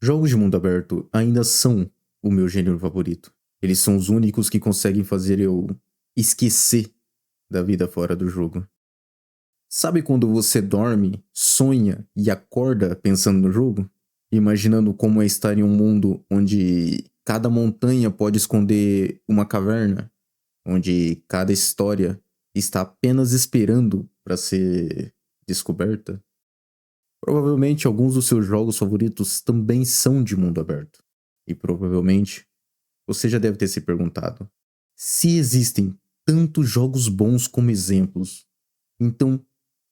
Jogos de mundo aberto ainda são o meu gênero favorito. Eles são os únicos que conseguem fazer eu esquecer da vida fora do jogo. Sabe quando você dorme, sonha e acorda pensando no jogo? Imaginando como é estar em um mundo onde cada montanha pode esconder uma caverna, onde cada história está apenas esperando para ser descoberta? Provavelmente alguns dos seus jogos favoritos também são de mundo aberto. E provavelmente você já deve ter se perguntado: se existem tantos jogos bons como exemplos, então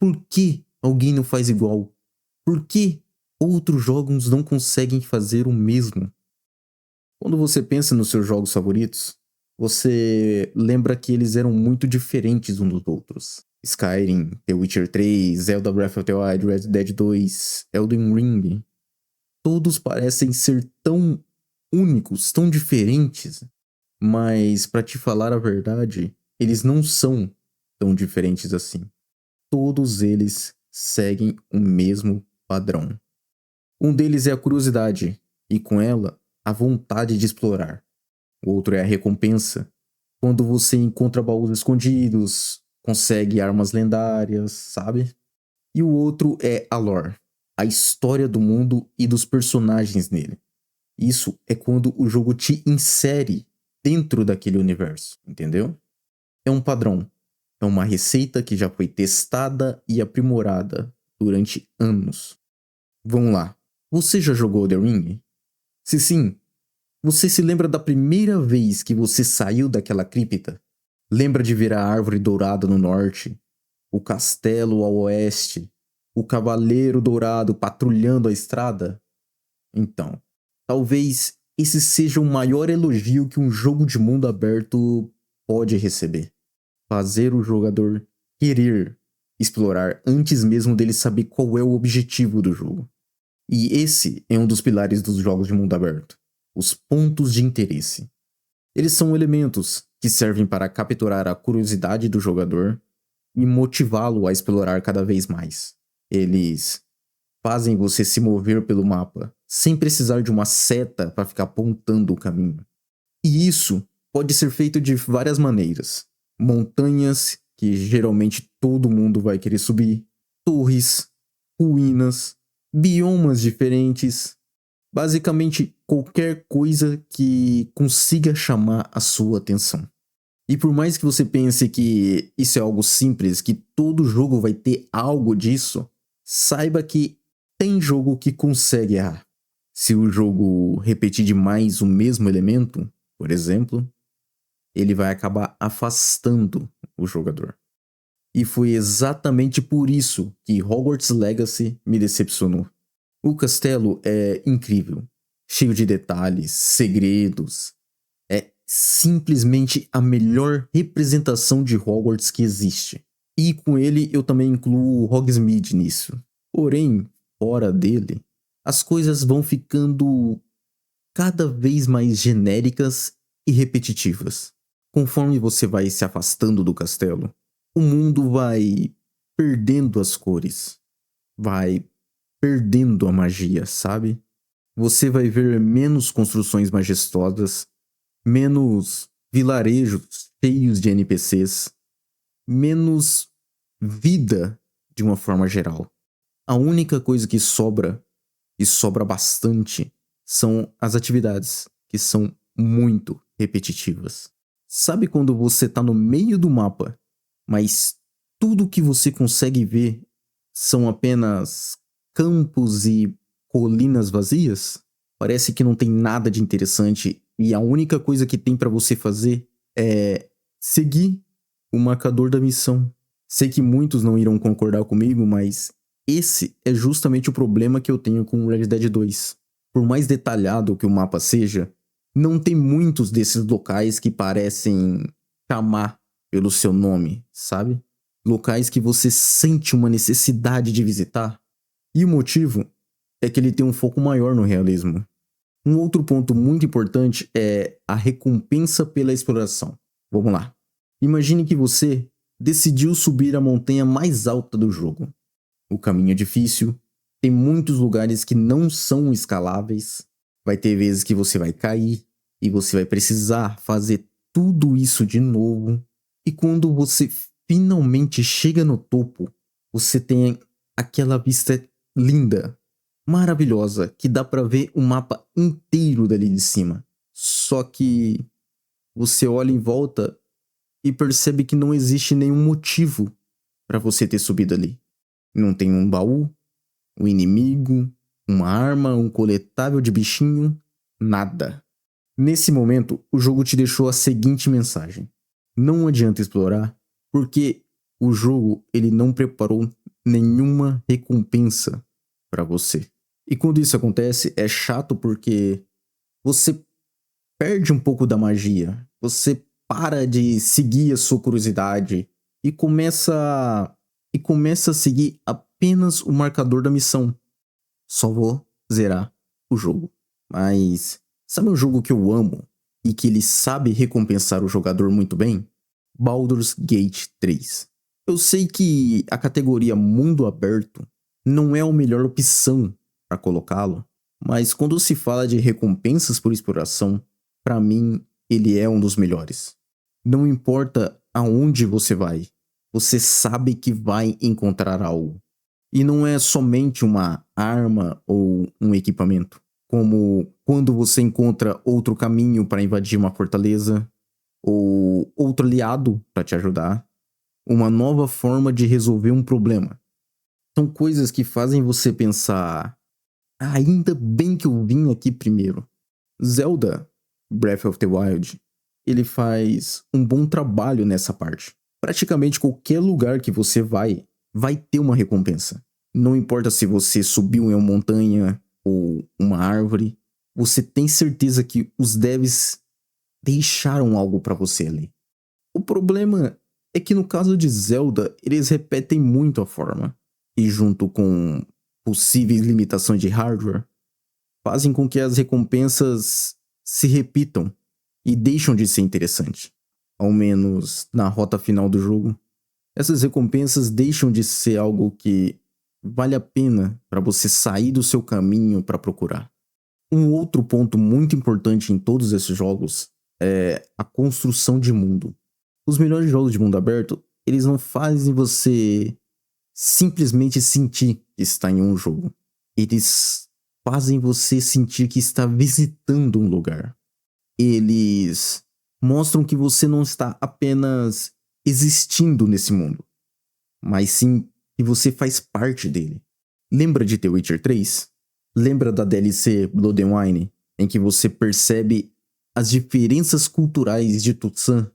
por que alguém não faz igual? Por que outros jogos não conseguem fazer o mesmo? Quando você pensa nos seus jogos favoritos, você lembra que eles eram muito diferentes uns dos outros. Skyrim, The Witcher 3, Zelda Breath of the Wild, Red Dead 2, Elden Ring. Todos parecem ser tão únicos, tão diferentes, mas para te falar a verdade, eles não são tão diferentes assim. Todos eles seguem o mesmo padrão. Um deles é a curiosidade, e com ela, a vontade de explorar. O outro é a recompensa, quando você encontra baús escondidos, consegue armas lendárias, sabe? E o outro é a lore, a história do mundo e dos personagens nele. Isso é quando o jogo te insere dentro daquele universo, entendeu? É um padrão, é uma receita que já foi testada e aprimorada durante anos. Vamos lá, você já jogou The Ring? Se sim, você se lembra da primeira vez que você saiu daquela cripta? Lembra de ver a árvore dourada no norte, o castelo ao oeste, o cavaleiro dourado patrulhando a estrada? Então, talvez esse seja o maior elogio que um jogo de mundo aberto pode receber. Fazer o jogador querer explorar antes mesmo dele saber qual é o objetivo do jogo. E esse é um dos pilares dos jogos de mundo aberto: os pontos de interesse. Eles são elementos que servem para capturar a curiosidade do jogador e motivá-lo a explorar cada vez mais. Eles fazem você se mover pelo mapa sem precisar de uma seta para ficar apontando o caminho. E isso pode ser feito de várias maneiras. Montanhas, que geralmente todo mundo vai querer subir, torres, ruínas, biomas diferentes, basicamente qualquer coisa que consiga chamar a sua atenção. E por mais que você pense que isso é algo simples, que todo jogo vai ter algo disso, saiba que tem jogo que consegue errar. Se o jogo repetir demais o mesmo elemento, por exemplo, ele vai acabar afastando o jogador. E foi exatamente por isso que Hogwarts Legacy me decepcionou. O castelo é incrível, cheio de detalhes, segredos. É simplesmente a melhor representação de Hogwarts que existe. E com ele eu também incluo Hogsmeade nisso. Porém, fora dele, as coisas vão ficando cada vez mais genéricas e repetitivas. Conforme você vai se afastando do castelo, o mundo vai perdendo as cores, vai perdendo a magia, sabe? Você vai ver menos construções majestosas, menos vilarejos cheios de NPCs, menos vida de uma forma geral. A única coisa que sobra, e sobra bastante, são as atividades, que são muito repetitivas. Sabe quando você tá no meio do mapa, mas tudo que você consegue ver são apenas campos e colinas vazias? Parece que não tem nada de interessante e a única coisa que tem pra você fazer é seguir o marcador da missão. Sei que muitos não irão concordar comigo, mas esse é justamente o problema que eu tenho com Red Dead 2. Por mais detalhado que o mapa seja, não tem muitos desses locais que parecem chamar pelo seu nome, sabe? Locais que você sente uma necessidade de visitar. E o motivo é que ele tem um foco maior no realismo. Um outro ponto muito importante é a recompensa pela exploração. Vamos lá. Imagine que você decidiu subir a montanha mais alta do jogo. O caminho é difícil, Tem muitos lugares que não são escaláveis. Vai ter vezes que você vai cair e você vai precisar fazer tudo isso de novo. E quando você finalmente chega no topo, você tem aquela vista linda, maravilhosa, que dá pra ver o mapa inteiro dali de cima. Só que você olha em volta e percebe que não existe nenhum motivo pra você ter subido ali. Não tem um baú, um inimigo, uma arma, um coletável de bichinho, nada. Nesse momento, o jogo te deixou a seguinte mensagem: não adianta explorar, porque o jogo ele não preparou nenhuma recompensa para você. E quando isso acontece, é chato porque você perde um pouco da magia. Você para de seguir a sua curiosidade e começa a seguir apenas o marcador da missão. Só vou zerar o jogo. Mas sabe um jogo que eu amo e que ele sabe recompensar o jogador muito bem? Baldur's Gate 3. Eu sei que a categoria mundo aberto não é a melhor opção para colocá-lo, mas quando se fala de recompensas por exploração, para mim ele é um dos melhores. Não importa aonde você vai, você sabe que vai encontrar algo. E não é somente uma arma ou um equipamento, como quando você encontra outro caminho para invadir uma fortaleza, ou outro aliado para te ajudar, uma nova forma de resolver um problema. São coisas que fazem você pensar: ainda bem que eu vim aqui primeiro. Zelda Breath of the Wild, ele faz um bom trabalho nessa parte. Praticamente qualquer lugar que você vai ter uma recompensa. Não importa se você subiu em uma montanha ou uma árvore, você tem certeza que os devs deixaram algo para você ali. O problema é que no caso de Zelda, eles repetem muito a forma, e junto com possíveis limitações de hardware, fazem com que as recompensas se repitam e deixam de ser interessantes. Ao menos na rota final do jogo, essas recompensas deixam de ser algo que vale a pena para você sair do seu caminho para procurar. Um outro ponto muito importante em todos esses jogos é a construção de mundo. Os melhores jogos de mundo aberto, eles não fazem você simplesmente sentir que está em um jogo. Eles fazem você sentir que está visitando um lugar. Eles mostram que você não está apenas existindo nesse mundo, mas sim que você faz parte dele. Lembra de The Witcher 3? Lembra da DLC Blood and Wine, em que você percebe as diferenças culturais de Toussaint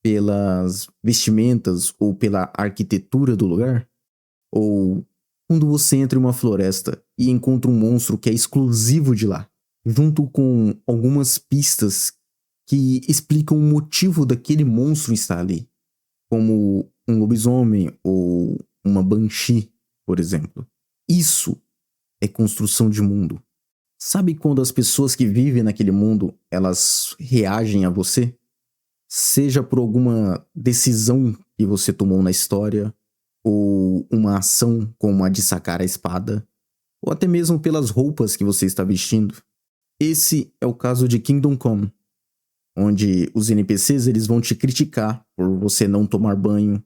pelas vestimentas ou pela arquitetura do lugar? Ou quando você entra em uma floresta e encontra um monstro que é exclusivo de lá, junto com algumas pistas que explicam o motivo daquele monstro estar ali, como um lobisomem ou uma banshee, por exemplo. Isso é construção de mundo. Sabe quando as pessoas que vivem naquele mundo, elas reagem a você? Seja por alguma decisão que você tomou na história, ou uma ação como a de sacar a espada, ou até mesmo pelas roupas que você está vestindo. Esse é o caso de Kingdom Come, onde os NPCs eles vão te criticar por você não tomar banho,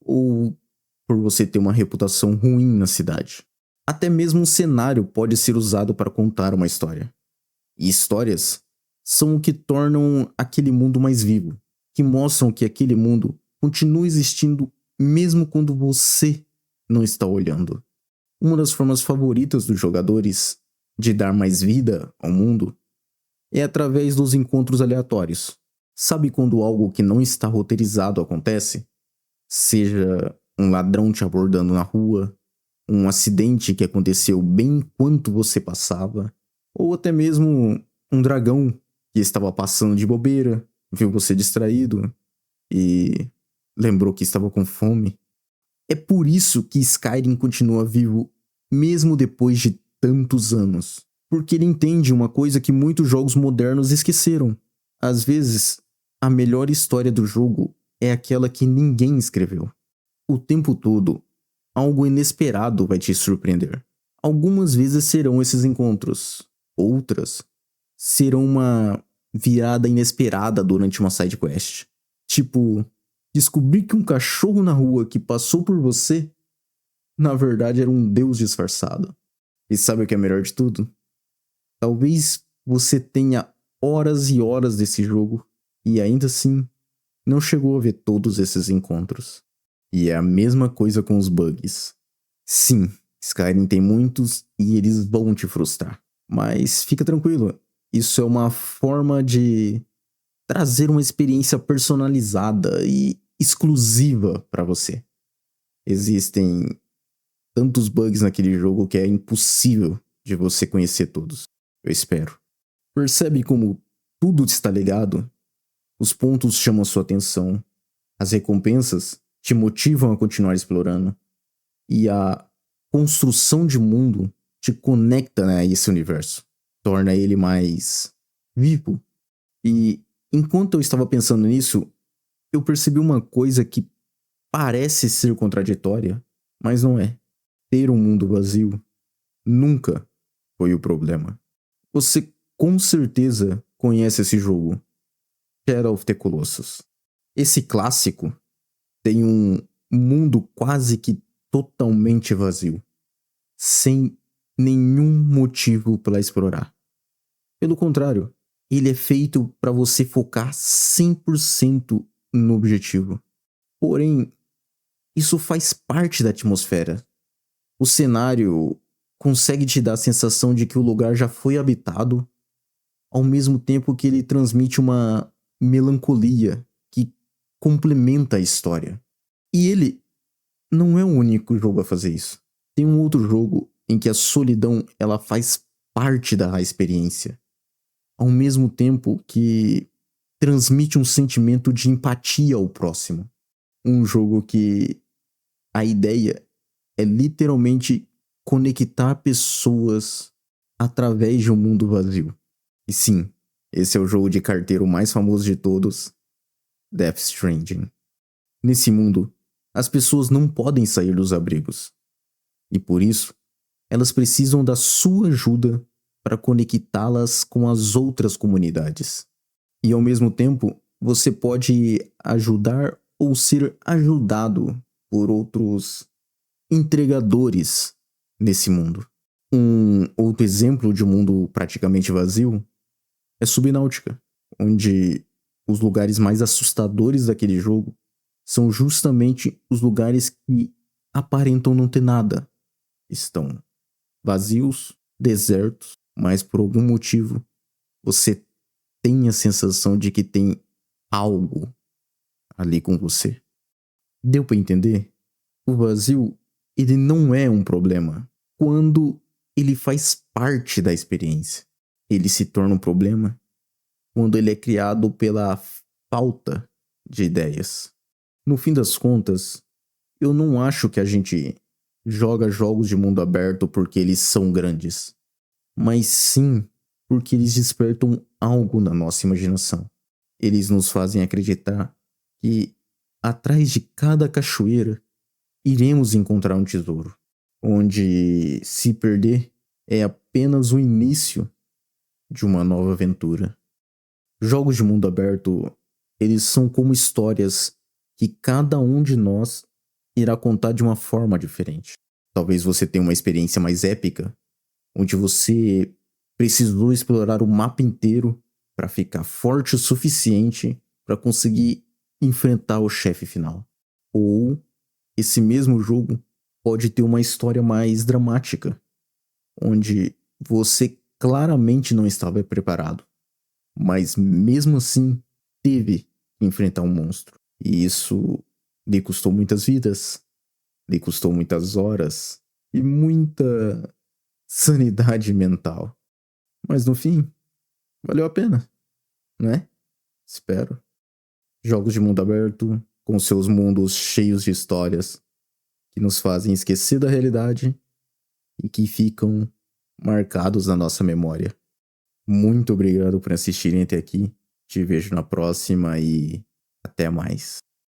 ou por você ter uma reputação ruim na cidade. Até mesmo um cenário pode ser usado para contar uma história. E histórias são o que tornam aquele mundo mais vivo, que mostram que aquele mundo continua existindo mesmo quando você não está olhando. Uma das formas favoritas dos jogadores de dar mais vida ao mundo é através dos encontros aleatórios. Sabe quando algo que não está roteirizado acontece? Seja um ladrão te abordando na rua, um acidente que aconteceu bem enquanto você passava, ou até mesmo um dragão que estava passando de bobeira, viu você distraído e lembrou que estava com fome. É por isso que Skyrim continua vivo mesmo depois de tantos anos. Porque ele entende uma coisa que muitos jogos modernos esqueceram. Às vezes, a melhor história do jogo é aquela que ninguém escreveu. O tempo todo, algo inesperado vai te surpreender. Algumas vezes serão esses encontros, outras serão uma virada inesperada durante uma side quest. Tipo, descobrir que um cachorro na rua que passou por você, na verdade era um deus disfarçado. E sabe o que é melhor de tudo? Talvez você tenha horas e horas desse jogo e ainda assim não chegou a ver todos esses encontros. E é a mesma coisa com os bugs. Sim, Skyrim tem muitos e eles vão te frustrar. Mas fica tranquilo, isso é uma forma de trazer uma experiência personalizada e exclusiva para você. Existem tantos bugs naquele jogo que é impossível de você conhecer todos. Eu espero. Percebe como tudo está ligado? Os pontos chamam sua atenção. As recompensas te motivam a continuar explorando. E a construção de mundo te conecta, né, a esse universo. Torna ele mais vivo. E enquanto eu estava pensando nisso, eu percebi uma coisa que parece ser contraditória, mas não é. Ter um mundo vazio nunca foi o problema. Você com certeza conhece esse jogo, Shadow of the Colossus. Esse clássico tem um mundo quase que totalmente vazio, sem nenhum motivo para explorar. Pelo contrário, ele é feito para você focar 100% no objetivo. Porém, isso faz parte da atmosfera. O cenário consegue te dar a sensação de que o lugar já foi habitado, ao mesmo tempo que ele transmite uma melancolia que complementa a história. E ele não é o único jogo a fazer isso. Tem um outro jogo em que a solidão ela faz parte da experiência, ao mesmo tempo que transmite um sentimento de empatia ao próximo. Um jogo que a ideia é literalmente conectar pessoas através de um mundo vazio. E sim, esse é o jogo de carteiro mais famoso de todos, Death Stranding. Nesse mundo, as pessoas não podem sair dos abrigos. E por isso, elas precisam da sua ajuda para conectá-las com as outras comunidades. E ao mesmo tempo, você pode ajudar ou ser ajudado por outros entregadores nesse mundo. Um outro exemplo de um mundo praticamente vazio é Subnáutica, onde os lugares mais assustadores daquele jogo são justamente os lugares que aparentam não ter nada. Estão vazios, desertos, mas por algum motivo você tem a sensação de que tem algo ali com você. Deu para entender? O vazio, ele não é um problema quando ele faz parte da experiência. Ele se torna um problema quando ele é criado pela falta de ideias. No fim das contas, eu não acho que a gente joga jogos de mundo aberto porque eles são grandes, mas sim porque eles despertam algo na nossa imaginação. Eles nos fazem acreditar que atrás de cada cachoeira iremos encontrar um tesouro, onde se perder é apenas o início de uma nova aventura. Jogos de mundo aberto, eles são como histórias que cada um de nós irá contar de uma forma diferente. Talvez você tenha uma experiência mais épica, onde você precisou explorar o mapa inteiro para ficar forte o suficiente para conseguir enfrentar o chefe final. Ou esse mesmo jogo pode ter uma história mais dramática, onde você claramente não estava preparado, mas mesmo assim teve que enfrentar um monstro. E isso lhe custou muitas vidas, lhe custou muitas horas e muita sanidade mental. Mas no fim, valeu a pena, né? Espero. Jogos de mundo aberto, com seus mundos cheios de histórias que nos fazem esquecer da realidade e que ficam marcados na nossa memória. Muito obrigado por assistirem até aqui. Te vejo na próxima e até mais.